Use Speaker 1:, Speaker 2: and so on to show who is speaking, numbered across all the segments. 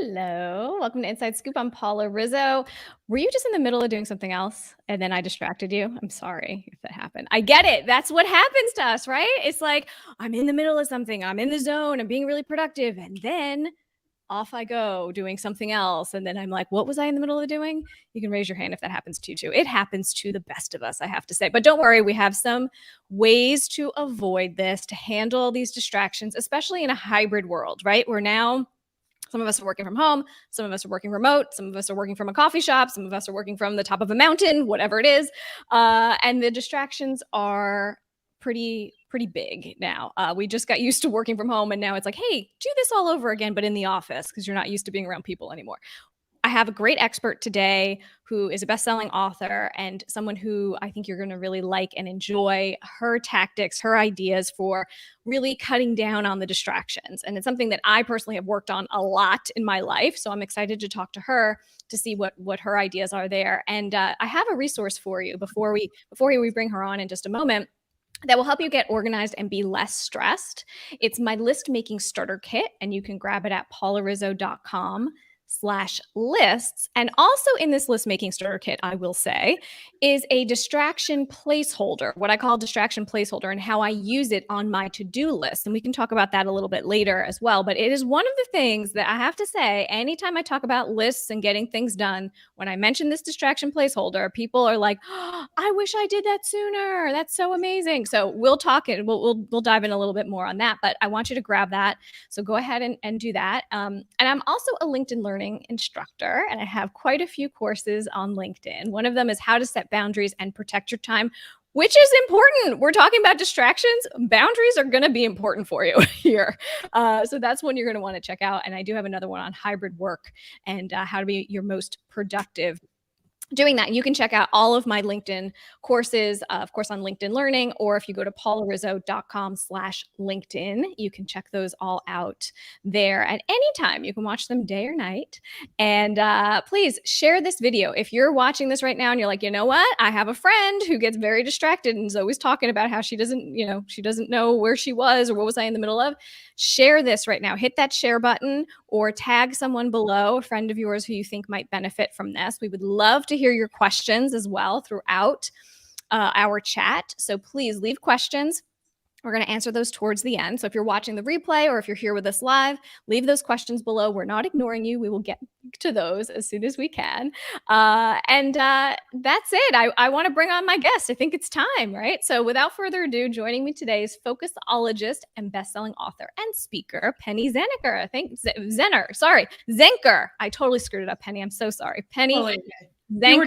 Speaker 1: Hello. Welcome to Inside Scoop. I'm Paula Rizzo. Were you just in the middle of doing something else and then I distracted you? I'm sorry if that happened. I get it. That's what happens to us, right? It's like I'm in the middle of something, I'm in the zone, I'm being really productive, and then off I go doing something else. And then I'm like, what was I in the middle of doing? You can raise your hand if that happens to you too. It happens to the best of us, I have to say. But don't worry, we have some ways to avoid this, to handle these distractions, especially in a hybrid world, right? We're now some of us are working from home. Some of us are working remote. Some of us are working from a coffee shop. Some of us are working from the top of a mountain, whatever it is. And the distractions are pretty big now. We just got used to working from home, and now it's like, hey, do this all over again, but in the office, because you're not used to being around people anymore. I have a great expert today who is a best-selling author and someone who I think you're going to really like and enjoy her tactics, her ideas for really cutting down on the distractions. And it's something that I personally have worked on a lot in my life. So I'm excited to talk to her to see what her ideas are there. And I have a resource for you before we bring her on in just a moment that will help you get organized and be less stressed. It's my list making starter kit, and you can grab it at paularizzo.com/lists. And also in this list making starter kit, I will say, is a distraction placeholder, what I call distraction placeholder, and how I use it on my to-do list. And we can talk about that a little bit later as well. But it is one of the things that I have to say, anytime I talk about lists and getting things done, when I mention this distraction placeholder, people are like, oh, I wish I did that sooner. That's so amazing. So we'll talk it. We'll dive in a little bit more on that. But I want you to grab that. So go ahead and do that. And I'm also a LinkedIn Learning instructor, and I have quite a few courses on LinkedIn. One of them is how to set boundaries and protect your time, which is important. We're talking about distractions. Boundaries are going to be important for you here. So that's one you're going to want to check out. And I do have another one on hybrid work and how to be your most productive doing that. You can check out all of my LinkedIn courses, of course, on LinkedIn Learning, or if you go to paularizzo.com/LinkedIn, you can check those all out there at any time. You can watch them day or night. And please share this video. If you're watching this right now and you're like, you know what? I have a friend who gets very distracted and is always talking about how she doesn't know where she was or what was I in the middle of. Share this right now. Hit that share button or tag someone below, a friend of yours who you think might benefit from this. We would love to hear your questions as well throughout our chat. So please leave questions. We're going to answer those towards the end. So if you're watching the replay or if you're here with us live, leave those questions below. We're not ignoring you. We will get to those as soon as we can. And that's it. I want to bring on my guest. I think it's time, right? So without further ado, joining me today is focusologist and bestselling author and speaker, Penny Zenker. I think Zenker. I totally screwed it up, Penny. I'm so sorry. Penny Zenker. I'm so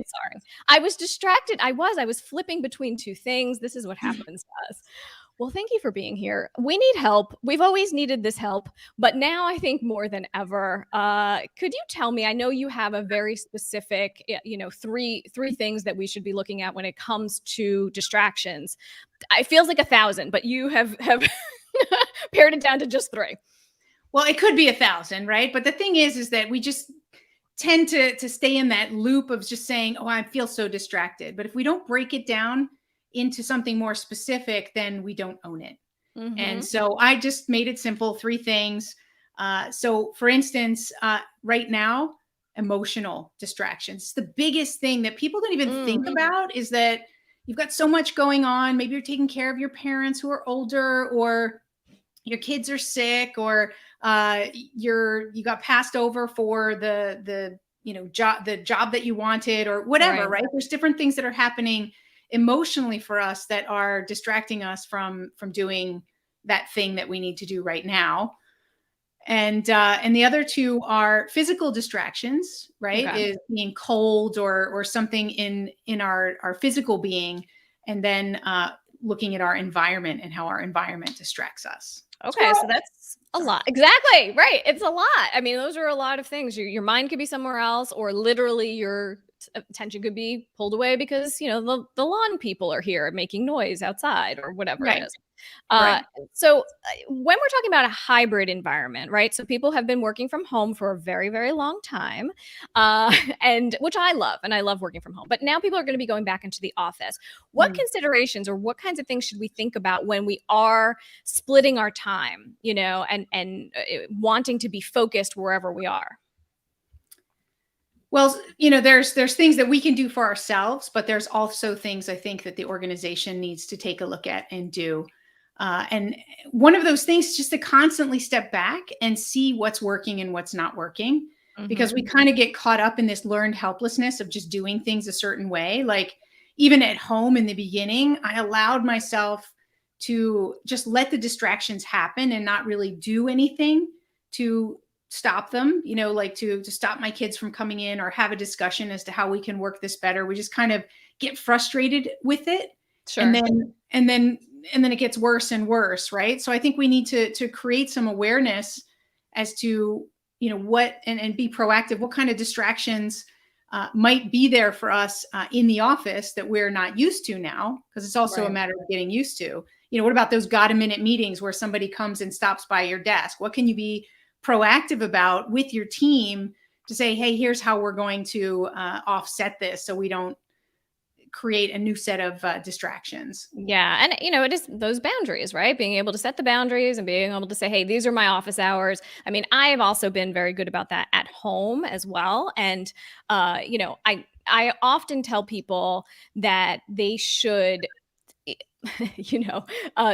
Speaker 1: sorry. I was distracted. I was flipping between two things. This is what happens to us. Well, thank you for being here. We need help. We've always needed this help, but now I think more than ever. Could you tell me, I know you have a very specific, three things that we should be looking at when it comes to distractions. It feels like 1,000, but you have pared it down to just 3.
Speaker 2: Well, it could be 1,000, right? But the thing is that we just tend to stay in that loop of just saying, oh, I feel so distracted. But if we don't break it down into something more specific, then we don't own it. Mm-hmm. And so I just made it simple, 3 things. So for instance, right now, emotional distractions. The biggest thing that people don't even think about is that you've got so much going on. Maybe you're taking care of your parents who are older, or your kids are sick, or you got passed over for the job that you wanted, or whatever, right? There's different things that are happening emotionally for us that are distracting us from doing that thing that we need to do right now. And the other 2 are physical distractions, right? Okay. Is being cold or something in our physical being, and then looking at our environment and how our environment distracts us.
Speaker 1: Okay, so that's a lot. Exactly. Right. It's a lot. I mean, those are a lot of things. Your mind could be somewhere else, or literally your attention could be pulled away because, the lawn people are here making noise outside or whatever it is. Uh,
Speaker 2: Right.
Speaker 1: so when we're talking about a hybrid environment, right? So people have been working from home for a very, very long time, and which I love, and I love working from home. But now people are going to be going back into the office. What
Speaker 2: Mm.
Speaker 1: considerations or what kinds of things should we think about when we are splitting our time, and wanting to be focused wherever we are?
Speaker 2: Well, there's things that we can do for ourselves, but there's also things I think that the organization needs to take a look at and do. And one of those things is just to constantly step back and see what's working and what's not working, because
Speaker 1: Hmm.
Speaker 2: we kind of get caught up in this learned helplessness of just doing things a certain way. Like even at home in the beginning, I allowed myself to just let the distractions happen and not really do anything to stop them, like to stop my kids from coming in or have a discussion as to how we can work this better. We just kind of get frustrated with it, and
Speaker 1: Sure.
Speaker 2: then it gets worse and worse, right? So I think we need to create some awareness as to what, and be proactive, what kind of distractions might be there for us in the office that we're not used to now, because it's also a
Speaker 1: Right.
Speaker 2: matter of getting used to. What about those got a minute meetings where somebody comes and stops by your desk? What can you be proactive about with your team to say, hey, here's how we're going to offset this so we don't create a new set of distractions?
Speaker 1: Yeah. And, it is those boundaries, right? Being able to set the boundaries and being able to say, hey, these are my office hours. I mean, I have also been very good about that at home as well. And, I often tell people that they should you know,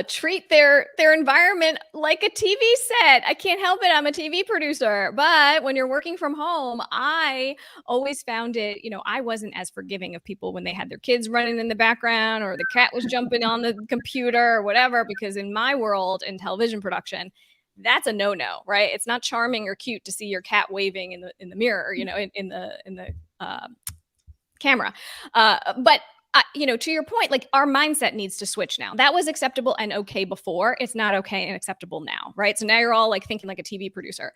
Speaker 1: treat their environment like a TV set. I can't help it. I'm a TV producer. But when you're working from home, I always found it, I wasn't as forgiving of people when they had their kids running in the background or the cat was jumping on the computer or whatever, because in my world in television production, that's a no-no, right? It's not charming or cute to see your cat waving in the mirror, in the camera. But to your point, like our mindset needs to switch now. That was acceptable and okay before. It's not okay and acceptable now, right? So now you're all like thinking like a TV producer.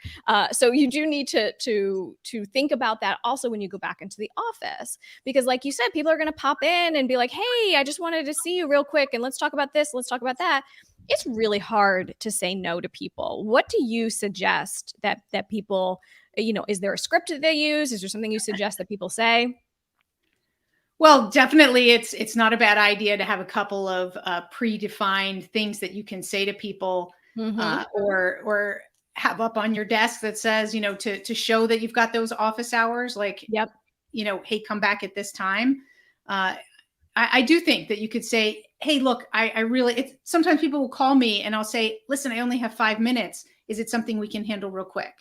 Speaker 1: So you do need to think about that also when you go back into the office, because like you said, people are going to pop in and be like, "Hey, I just wanted to see you real quick, and let's talk about this. Let's talk about that." It's really hard to say no to people. What do you suggest that people, is there a script that they use? Is there something you suggest that people say?
Speaker 2: Well, definitely, it's not a bad idea to have a couple of predefined things that you can say to people,
Speaker 1: Mhm.
Speaker 2: or have up on your desk that says, to show that you've got those office hours, like,
Speaker 1: Yep.
Speaker 2: hey, come back at this time. Uh, I do think that you could say, hey, look, I really, sometimes people will call me and I'll say, listen, I only have 5 minutes. Is it something we can handle real quick?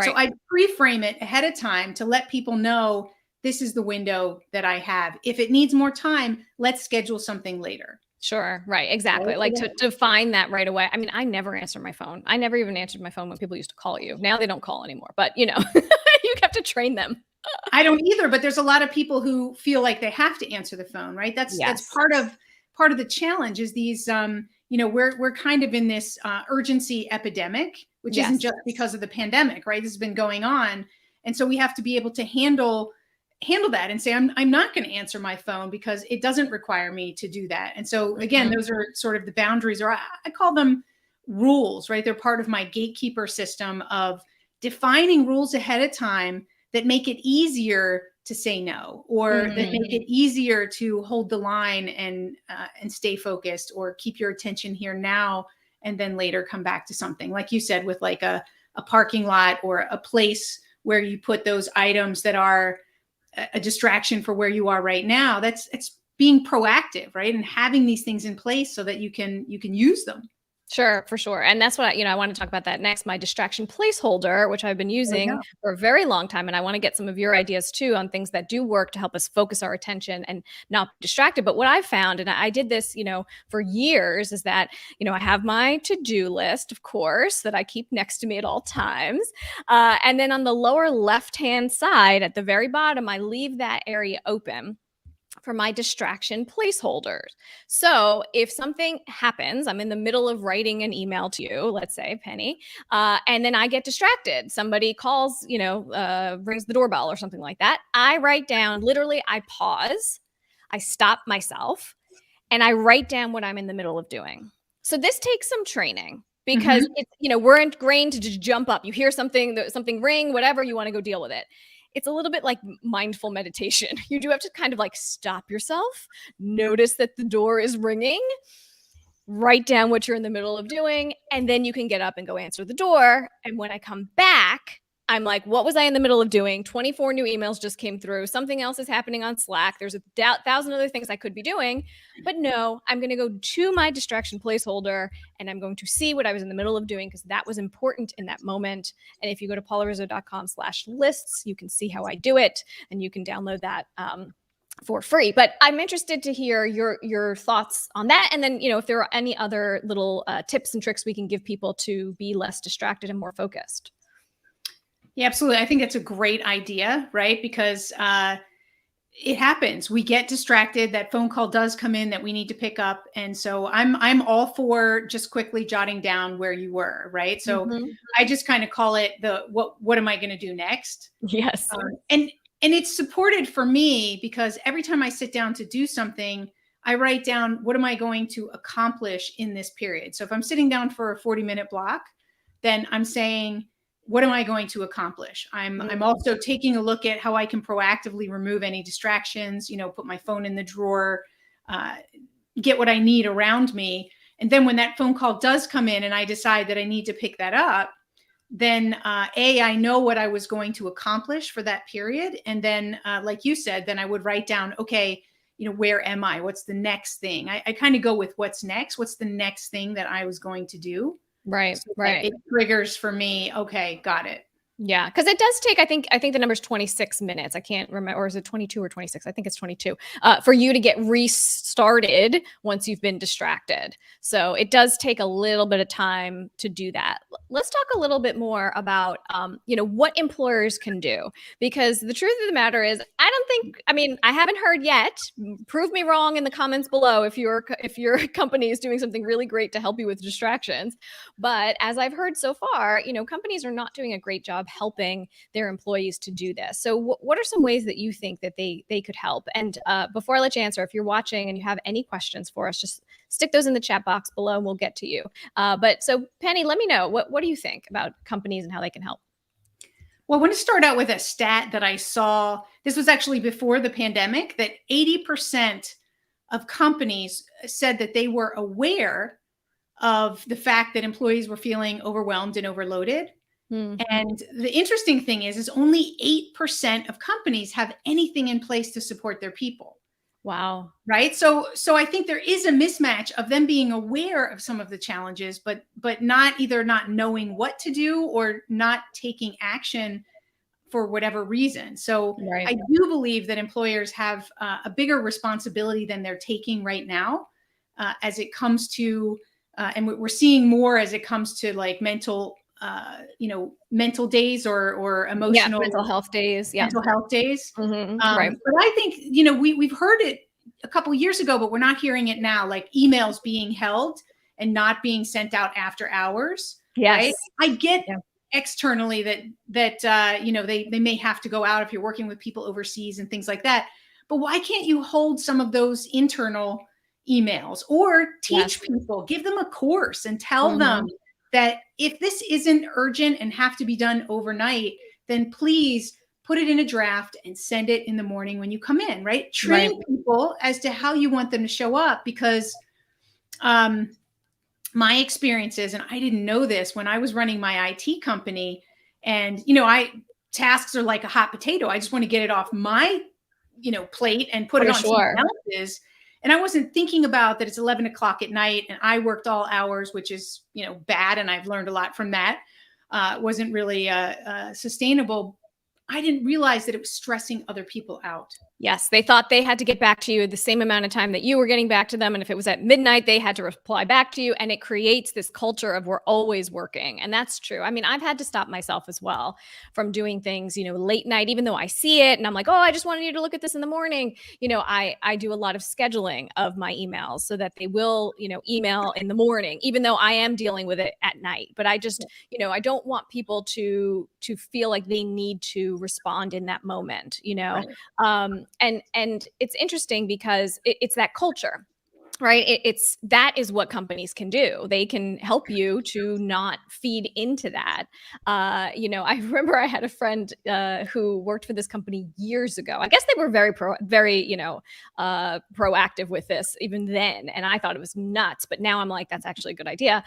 Speaker 2: So
Speaker 1: Right.
Speaker 2: I pre-frame it ahead of time to let people know this is the window that I have. If it needs more time, let's schedule something later.
Speaker 1: Sure. Right. Exactly. Like to find that right away. I mean, I never answer my phone. I never even answered my phone when people used to call you. Now they don't call anymore, but you have to train them.
Speaker 2: I don't either, but there's a lot of people who feel like they have to answer the phone, right? That's
Speaker 1: Yes.
Speaker 2: part of the challenge is these we're kind of in this urgency epidemic, which isn't
Speaker 1: Yes.
Speaker 2: just because of the pandemic, right? This has been going on. And so we have to be able to handle that and say, I'm not going to answer my phone because it doesn't require me to do that. And so again,
Speaker 1: Mhm.
Speaker 2: those are sort of the boundaries, or I call them rules, right? They're part of my gatekeeper system of defining rules ahead of time that make it easier to say no, or that
Speaker 1: Mhm.
Speaker 2: make it easier to hold the line and stay focused, or keep your attention here now and then later come back to something like you said, with like a parking lot or a place where you put those items that are a distraction for where you are right now. That's It's being proactive, right? And having these things in place so that you can use them.
Speaker 1: Sure, for sure. And that's what I want to talk about that next. My distraction placeholder, which I've been
Speaker 2: There we
Speaker 1: using
Speaker 2: go.
Speaker 1: for a very long time. And I want to get some of your ideas too on things that do work to help us focus our attention and not be distracted. But what I've found, and I did this, for years, is that, I have my to-do list, of course, that I keep next to me at all times. And then on the lower left-hand side at the very bottom, I leave that area open for my distraction placeholders. So if something happens, I'm in the middle of writing an email to you, let's say, Penny, and then I get distracted. Somebody calls, rings the doorbell or something like that. I write down, literally, I pause, I stop myself, and I write down what I'm in the middle of doing. So this takes some training because
Speaker 2: Hmm.
Speaker 1: it's, we're ingrained to just jump up. You hear something ring, whatever, you want to go deal with it. It's a little bit like mindful meditation. You do have to kind of like stop yourself, notice that the door is ringing, write down what you're in the middle of doing, and then you can get up and go answer the door. And when I come back, I'm like, what was I in the middle of doing? 24 new emails just came through. Something else is happening on Slack. There's a thousand other things I could be doing. But no, I'm going to go to my distraction placeholder and I'm going to see what I was in the middle of doing because that was important in that moment. And if you go to paularizzo.com/lists, you can see how I do it and you can download that for free. But I'm interested to hear your thoughts on that. And then, if there are any other little tips and tricks we can give people to be less distracted and more focused.
Speaker 2: Yeah, absolutely. I think that's a great idea, right? Because it happens. We get distracted. That phone call does come in that we need to pick up, and so I'm all for just quickly jotting down where you were, right? So
Speaker 1: Mm-hmm.
Speaker 2: I just kind of call it the what am I going to do next?
Speaker 1: Yes.
Speaker 2: And it's supported for me because every time I sit down to do something, I write down what am I going to accomplish in this period. So if I'm sitting down for a 40-minute block, then I'm saying, what am I going to accomplish? I'm also taking a look at how I can proactively remove any distractions, put my phone in the drawer, uh, get what I need around me. And then when that phone call does come in and I decide that I need to pick that up, then I know what I was going to accomplish for that period. And then, like you said, then I would write down, okay, where am I? What's the next thing? I kind of go with what's next. What's the next thing that I was going to do?
Speaker 1: Right.
Speaker 2: So that
Speaker 1: Right.
Speaker 2: it triggers for me. Okay, got it.
Speaker 1: Yeah, because it does take, I think the number is 26 minutes. I can't remember, or is it 22 or 26? I think it's 22, for you to get restarted once you've been distracted. So it does take a little bit of time to do that. Let's talk a little bit more about, what employers can do, because the truth of the matter is, I haven't heard yet. Prove me wrong in the comments below if your company is doing something really great to help you with distractions. But as I've heard so far, companies are not doing a great job helping their employees to do this. So what are some ways that you think that they could help? And before I let you answer, if you're watching and you have any questions for us, just stick those in the chat box below and we'll get to you. But so Penny, let me know, what do you think about companies and how they can help?
Speaker 2: Well, I want to start out with a stat that I saw. This was actually before the pandemic, that 80% of companies said that they were aware of the fact that employees were feeling overwhelmed and overloaded.
Speaker 1: Hmm.
Speaker 2: And the interesting thing is only 8% of companies have anything in place to support their people.
Speaker 1: Wow.
Speaker 2: Right. So I think there is a mismatch of them being aware of some of the challenges, but not either not knowing what to do or not taking action for whatever reason. So
Speaker 1: Right.
Speaker 2: I do believe that employers have a bigger responsibility than they're taking right now, as it comes to, and we're seeing more as it comes to like mental days or
Speaker 1: Yeah,
Speaker 2: emotional
Speaker 1: mental health days. Yeah.
Speaker 2: mental health days.
Speaker 1: Right.
Speaker 2: But I think, we've heard it a couple of years ago, but we're not hearing it now, like emails being held and not being sent out after hours.
Speaker 1: Yes.
Speaker 2: Right. I get
Speaker 1: Yeah.
Speaker 2: externally that they may have to go out if you're working with people overseas and things like that. But why can't you hold some of those internal emails or
Speaker 1: Yes.
Speaker 2: teach people, give them a course and tell them
Speaker 1: Mhm.
Speaker 2: that if this isn't urgent and have to be done overnight, then please put it in a draft and send it in the morning when you come in, right?
Speaker 1: Right.
Speaker 2: Train people as to how you want them to show up, because my experiences, and I didn't know this when I was running my IT company, and tasks are like a hot potato. I just want to get it off my plate and put it
Speaker 1: For
Speaker 2: on someone
Speaker 1: sure.
Speaker 2: else's. And I wasn't thinking about that it's 11 o'clock at night and I worked all hours, which is bad, and I've learned a lot from that. Wasn't really sustainable. I didn't realize that it was stressing other people out.
Speaker 1: Yes, they thought they had to get back to you the same amount of time that you were getting back to them. And if it was at midnight, they had to reply back to you. And it creates this culture of we're always working. And that's true. I mean, I've had to stop myself as well from doing things, late night, even though I see it and I'm like, oh, I just wanted you to look at this in the morning. I do a lot of scheduling of my emails so that they will, email in the morning, even though I am dealing with it at night. But I just, I don't want people to feel like they need to respond in that moment,
Speaker 2: Right.
Speaker 1: and it's interesting because it's that culture. right? That is what companies can do. They can help you to not feed into that. I remember I had a friend who worked for this company years ago. I guess they were very proactive with this even then, and I thought it was nuts. But now I'm like, that's actually a good idea.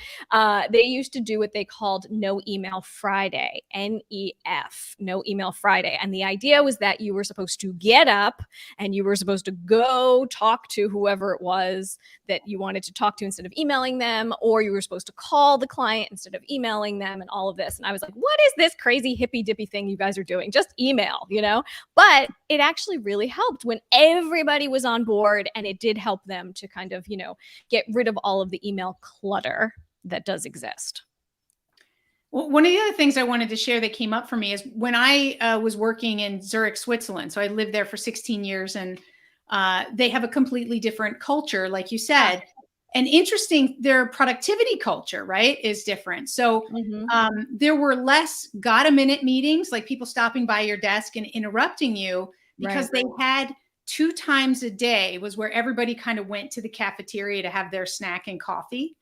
Speaker 1: They used to do what they called No Email Friday, NEF, No Email Friday, and the idea was that you were supposed to get up and you were supposed to go talk to whoever it was that you wanted to talk to instead of emailing them, or you were supposed to call the client instead of emailing them, and all of this. And I was like, what is this crazy hippy dippy thing you guys are doing? Just email, But it actually really helped when everybody was on board, and it did help them to kind of, get rid of all of the email clutter that does exist.
Speaker 2: Well, one of the other things I wanted to share that came up for me is when I was working in Zurich, Switzerland. So I lived there for 16 years, and they have a completely different culture, like you said. And interesting, their productivity culture, right, is different. So there were less got-a-minute meetings, like people stopping by your desk and interrupting you, because they had 2 times a day was where everybody kind of went to the cafeteria to have their snack and coffee,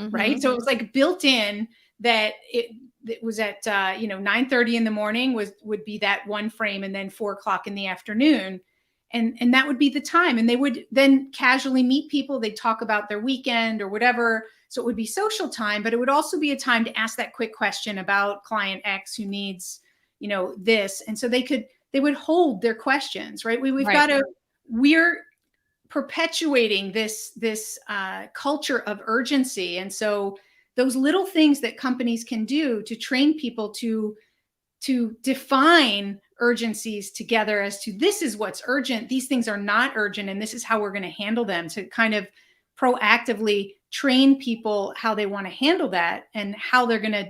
Speaker 2: right? So it was like built in that it was at 9:30 in the morning would be that one frame, and then 4 o'clock in the afternoon. And that would be the time. And they would then casually meet people. They'd talk about their weekend or whatever. So it would be social time, but it would also be a time to ask that quick question about client X who needs, this. And so they would hold their questions, right? We're perpetuating this culture of urgency. And so those little things that companies can do to train people to define urgencies together as to this is what's urgent, these things are not urgent, and this is how we're going to handle them, to kind of proactively train people how they want to handle that and how they're going to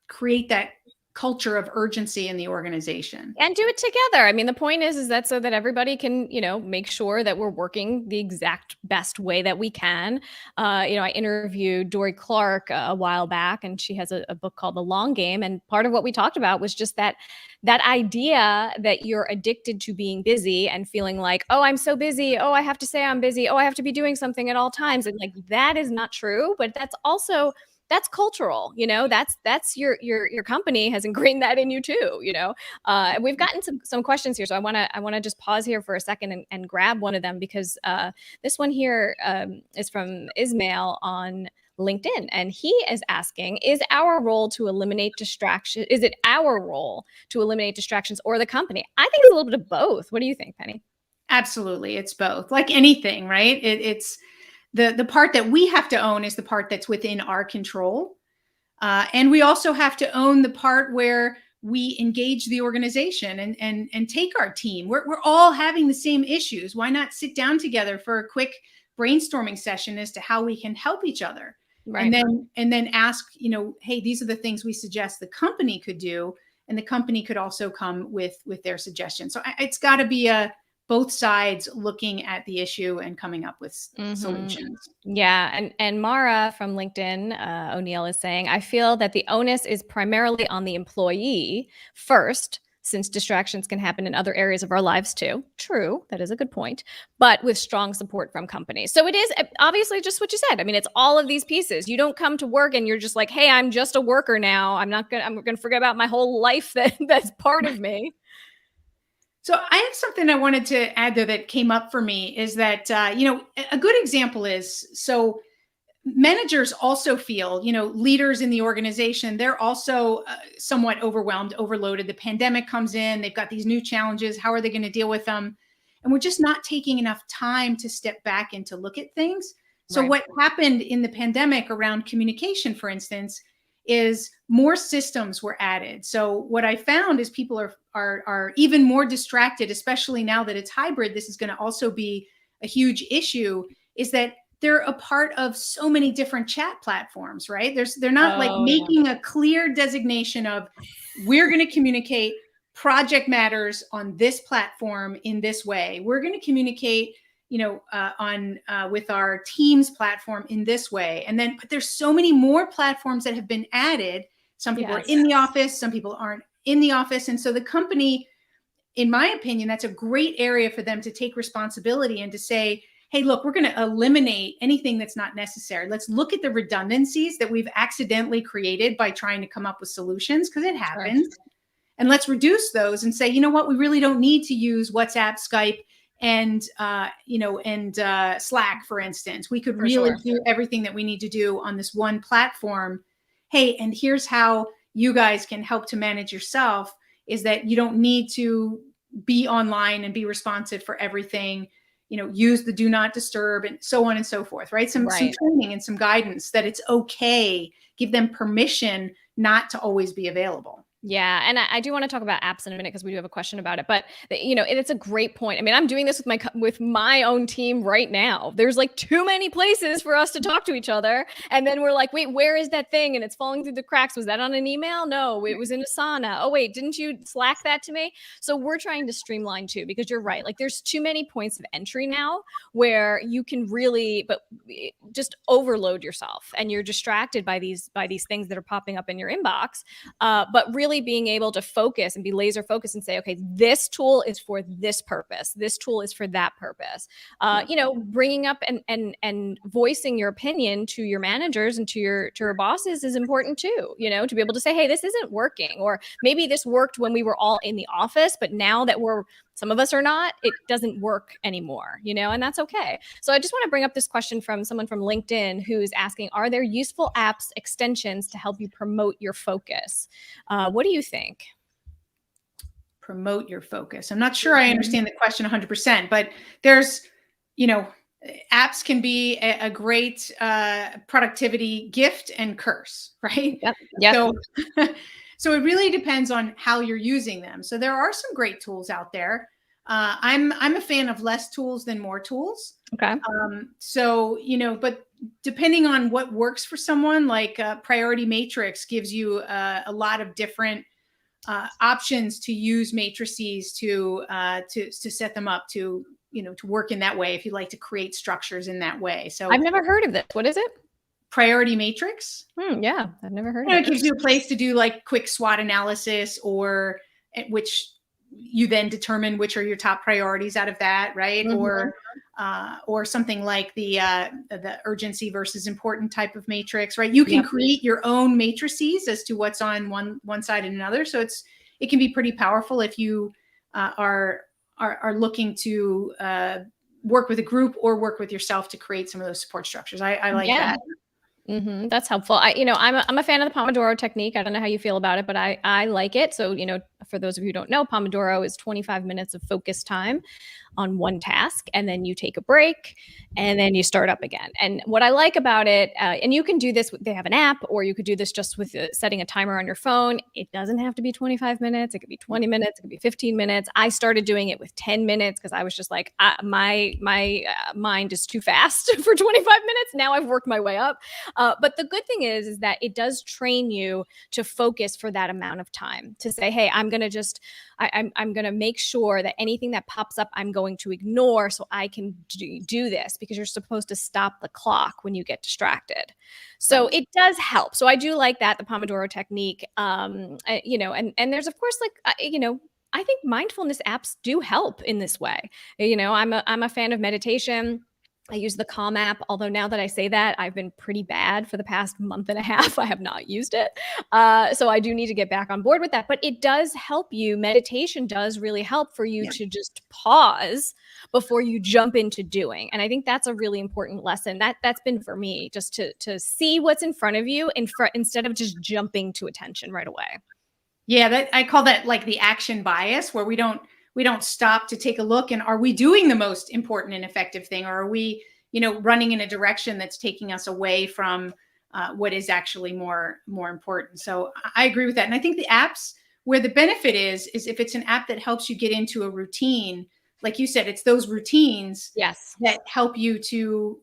Speaker 2: create that culture of urgency in the organization.
Speaker 1: And do it together. I mean, the point is that so that everybody can, make sure that we're working the exact best way that we can. I interviewed Dory Clark a while back, and she has a book called The Long Game. And part of what we talked about was just that idea that you're addicted to being busy and feeling like, oh, I'm so busy. Oh, I have to say I'm busy. Oh, I have to be doing something at all times. And like, that is not true, but that's cultural, that's your company has ingrained that in you too, we've gotten some questions here. So I want to just pause here for a second and grab one of them, because this one here is from Ismail on LinkedIn. And he is asking, is it our role to eliminate distractions or the company? I think it's a little bit of both. What do you think, Penny?
Speaker 2: Absolutely. It's both. Like anything, right? It's the part that we have to own is the part that's within our control. And we also have to own the part where we engage the organization and take our team. We're all having the same issues. Why not sit down together for a quick brainstorming session as to how we can help each other? Right. And then ask, hey, these are the things we suggest the company could do. And the company could also come with their suggestions. So it's got to be both sides looking at the issue and coming up with solutions.
Speaker 1: Yeah. And Mara from LinkedIn, O'Neill, is saying, I feel that the onus is primarily on the employee first, since distractions can happen in other areas of our lives too. True. That is a good point. But with strong support from companies. So it is obviously just what you said. I mean, it's all of these pieces. You don't come to work and you're just like, hey, I'm just a worker now. I'm going to forget about my whole life that's part of me.
Speaker 2: So I have something I wanted to add there that came up for me is that, a good example is, so managers also feel, leaders in the organization, they're also somewhat overwhelmed, overloaded. The pandemic comes in, they've got these new challenges. How are they going to deal with them? And we're just not taking enough time to step back and to look at things. So what happened in the pandemic around communication, for instance, is more systems were added. So what I found is people are even more distracted, especially now that it's hybrid. This is going to also be a huge issue, is that they're a part of so many different chat platforms, right? They're not making a clear designation of, we're going to communicate project matters on this platform in this way. We're going to communicate with our Teams platform in this way. But there's so many more platforms that have been added. Some people are in the office, some people aren't in the office. And so the company, in my opinion, that's a great area for them to take responsibility and to say, hey, look, we're going to eliminate anything that's not necessary. Let's look at the redundancies that we've accidentally created by trying to come up with solutions, because it
Speaker 1: Sure.
Speaker 2: happens. And let's reduce those and say, you know what, we really don't need to use WhatsApp, Skype, and Slack, for instance. We could
Speaker 1: For
Speaker 2: really
Speaker 1: sure.
Speaker 2: do everything that we need to do on this one platform. Hey, and here's how you guys can help to manage yourself, is that you don't need to be online and be responsive for everything. Use the do not disturb and so on and so forth, right? Some
Speaker 1: Right.
Speaker 2: training and some guidance that it's okay. Give them permission not to always be available.
Speaker 1: Yeah, and I do want to talk about apps in a minute because we do have a question about it. But it's a great point. I mean, I'm doing this with my own team right now. There's like too many places for us to talk to each other, and then we're like, wait, where is that thing? And it's falling through the cracks. Was that on an email? No, it was in Asana. Oh wait, didn't you Slack that to me? So we're trying to streamline too, because you're right. Like there's too many points of entry now where you can really, but just overload yourself, and you're distracted by these things that are popping up in your inbox. But really being able to focus and be laser focused and say, okay, this tool is for this purpose. This tool is for that purpose. Bringing up and voicing your opinion to your managers and to your bosses is important too. To be able to say, hey, this isn't working, or maybe this worked when we were all in the office, but now that some of us are not, it doesn't work anymore, and that's okay. So I just want to bring up this question from someone from LinkedIn who's asking, are there useful apps, extensions to help you promote your focus? What do you think?
Speaker 2: Promote your focus. I'm not sure I understand the question 100%, but there's, apps can be a great productivity gift and curse, right?
Speaker 1: Yep.
Speaker 2: So it really depends on how you're using them. So there are some great tools out there. I'm a fan of less tools than more tools.
Speaker 1: Okay.
Speaker 2: But depending on what works for someone, like Priority Matrix gives you a lot of different options to use matrices to set them up to work in that way, if you like to create structures in that way. So
Speaker 1: I've never heard of this. What is it?
Speaker 2: Priority Matrix.
Speaker 1: Yeah, I've never heard of
Speaker 2: it. It gives you a place to do like quick SWOT analysis, or which you then determine which are your top priorities out of that, right? Or something like the urgency versus important type of matrix, right? You can create your own matrices as to what's on one side and another. So it can be pretty powerful if you are looking to work with a group or work with yourself to create some of those support structures. I like that.
Speaker 1: That's helpful. I'm a fan of the Pomodoro technique. I don't know how you feel about it, but I like it. So, for those of you who don't know, Pomodoro is 25 minutes of focus time on one task, and then you take a break, and then you start up again. And what I like about it, and you can do this, they have an app, or you could do this just with setting a timer on your phone. It doesn't have to be 25 minutes. It could be 20 minutes. It could be 15 minutes. I started doing it with 10 minutes because I was just like, my mind is too fast for 25 minutes. Now I've worked my way up. But the good thing is that it does train you to focus for that amount of time, to say, hey, I'm going to make sure that anything that pops up, I'm going to ignore, so I can do this, because you're supposed to stop the clock when you get distracted. So it does help. So I do like that, the Pomodoro technique. And there's of course, I think mindfulness apps do help in this way. I'm a fan of meditation. I use the Calm app, although now that I say that, I've been pretty bad for the past month and a half. I have not used it. So I do need to get back on board with that. But it does help you. Meditation does really help for you to just pause before you jump into doing. And I think that's a really important lesson. That's been for me, just to see what's in front of you instead of just jumping to attention right away.
Speaker 2: Yeah, I call that like the action bias, where we don't stop to take a look, and are we doing the most important and effective thing, or are we running in a direction that's taking us away from what is actually more important. So I agree with that. And I think the apps, where the benefit is if it's an app that helps you get into a routine, like you said, it's those routines that help you to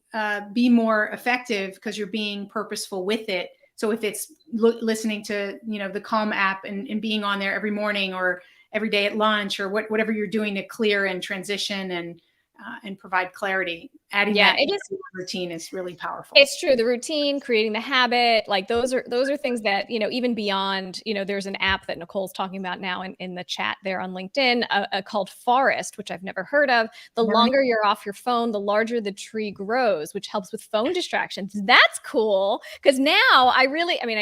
Speaker 2: be more effective because you're being purposeful with it. So if it's listening to, the Calm app and being on there every morning or every day at lunch, or whatever you're doing to clear and transition and provide clarity, adding
Speaker 1: Yeah,
Speaker 2: that
Speaker 1: it is.
Speaker 2: routine is really powerful.
Speaker 1: It's true. The routine, creating the habit, like those are things that, even beyond, there's an app that Nicole's talking about now in the chat there on LinkedIn, called Forest, which I've never heard of. The longer you're off your phone, the larger the tree grows, which helps with phone distractions. That's cool. Because now I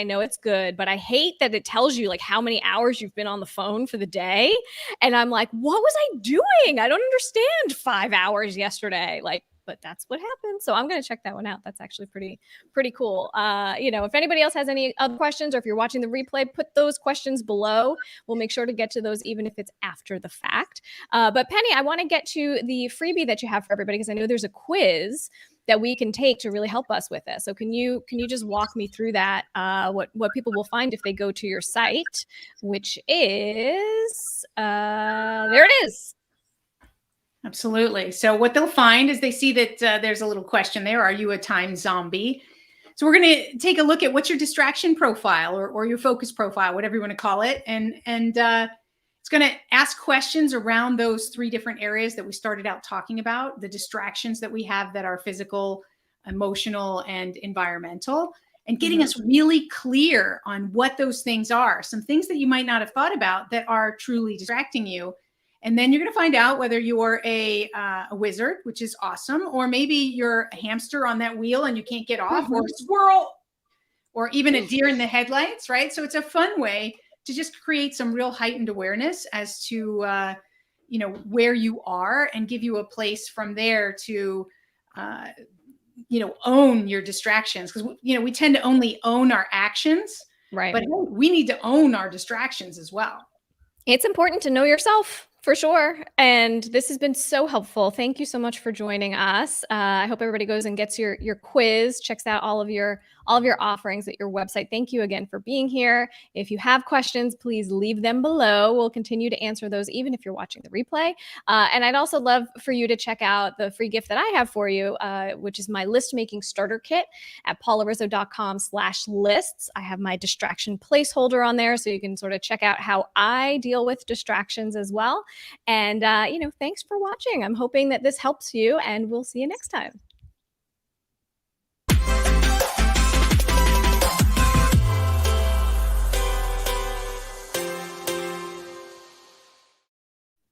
Speaker 1: know it's good, but I hate that it tells you like how many hours you've been on the phone for the day. And I'm like, what was I doing? I don't understand 5 hours yesterday. But that's what happened. So I'm going to check that one out. That's actually pretty cool. If anybody else has any other questions, or if you're watching the replay, put those questions below. We'll make sure to get to those, even if it's after the fact. But Penny, I want to get to the freebie that you have for everybody, because I know there's a quiz that we can take to really help us with this. So can you just walk me through that? What people will find if they go to your site, which is there it is.
Speaker 2: Absolutely. So what they'll find is they see that there's a little question there. Are you a time zombie? So we're going to take a look at what's your distraction profile, or your focus profile, whatever you want to call it. And it's going to ask questions around those 3 different areas that we started out talking about, the distractions that we have that are physical, emotional, and environmental, and getting us really clear on what those things are, some things that you might not have thought about that are truly distracting you. And then you're going to find out whether you're a wizard, which is awesome, or maybe you're a hamster on that wheel and you can't get off, or a squirrel, or even a deer in the headlights, right? So it's a fun way to just create some real heightened awareness as to, where you are, and give you a place from there to, own your distractions. Because, we tend to only own our actions,
Speaker 1: right?
Speaker 2: But we need to own our distractions as well.
Speaker 1: It's important to know yourself, for sure. And this has been so helpful. Thank you so much for joining us. I hope everybody goes and gets your quiz, checks out all of your offerings at your website. Thank you again for being here. If you have questions, please leave them below. We'll continue to answer those even if you're watching the replay. And I'd also love for you to check out the free gift that I have for you, which is my list making starter kit at paularizzo.com/lists. I have my distraction placeholder on there, so you can sort of check out how I deal with distractions as well. And, thanks for watching. I'm hoping that this helps you, and we'll see you next time.